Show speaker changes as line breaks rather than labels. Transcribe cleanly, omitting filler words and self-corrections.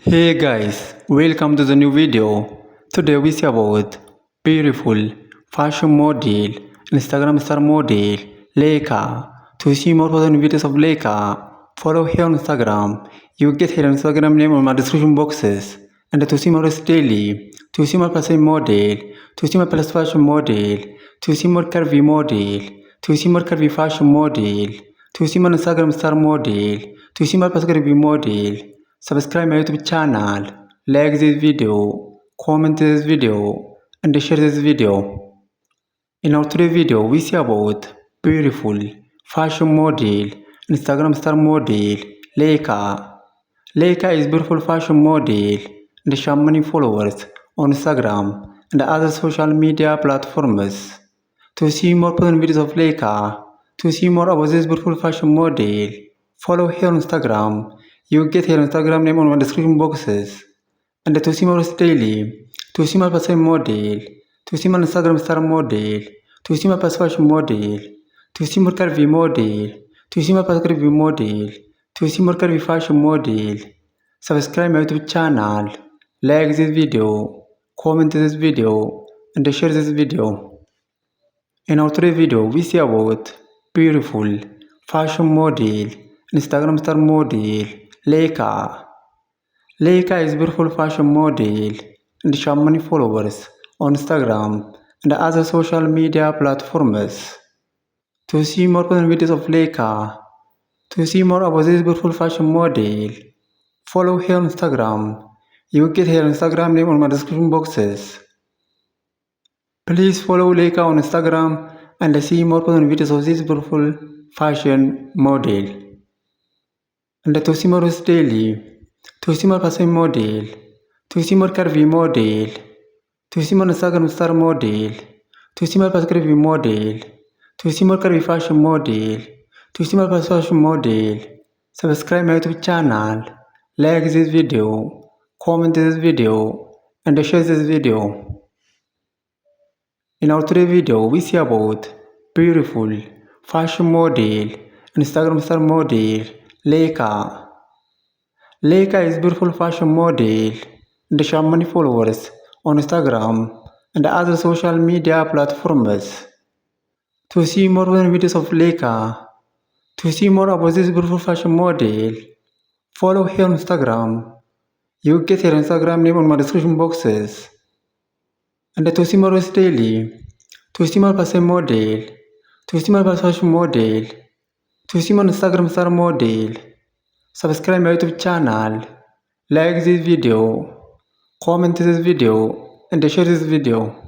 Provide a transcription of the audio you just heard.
Hey guys, welcome to the new video. Today we see about beautiful fashion model, Instagram star model, Leica. To see more fun videos of Leica, follow her on Instagram. You get her Instagram name on my description boxes. And to see more daily, to see more fashion model, to see more plus fashion model, to see more curvy model, to see more curvy fashion model, to see more Instagram star model, to see more plus curvy model. Subscribe my YouTube channel, like this video, comment this video, and share this video. In our today's video, we see about beautiful fashion model, Instagram star model, Leica. Leica is beautiful fashion model and she has many followers on Instagram and other social media platforms. To see more fun videos of Leica, to see more about this beautiful fashion model, follow her on Instagram. You get her Instagram name on my description boxes. And to see more daily, to see my fashion model, to see my Instagram star model, to see my fashion model, to see more curvy model, to see my curvy model, to see more curvy fashion model. Subscribe my YouTube channel, like this video, comment this video, and share this video. In our today's video, we see about beautiful fashion model, Instagram star model, Leica. Leica is beautiful fashion model and she has many followers on Instagram and other social media platforms. To see more fun videos of Leica, to see more about this beautiful fashion model, follow her on Instagram. You get her Instagram name on my description boxes. Please follow Leica on Instagram and see more fun videos of this beautiful fashion model. And to see more daily, to see more fashion model, to see more curvy model, to see more Instagram star model, to see more curvy model, to see more curvy fashion model, to see more fashion model. Subscribe my YouTube channel, like this video, comment this video, and share this video. In our today's video, we see about beautiful fashion model, Instagram star model, Leica. Leica is beautiful fashion model and she has many followers on Instagram and other social media platforms. To see more videos of Leica, to see more about this beautiful fashion model, follow her on Instagram. You get her Instagram name on my description boxes. And to see more daily, to see more fashion model, to see more fashion model, to see more Instagram star model. Subscribe my YouTube channel, like this video, comment this video, and share this video.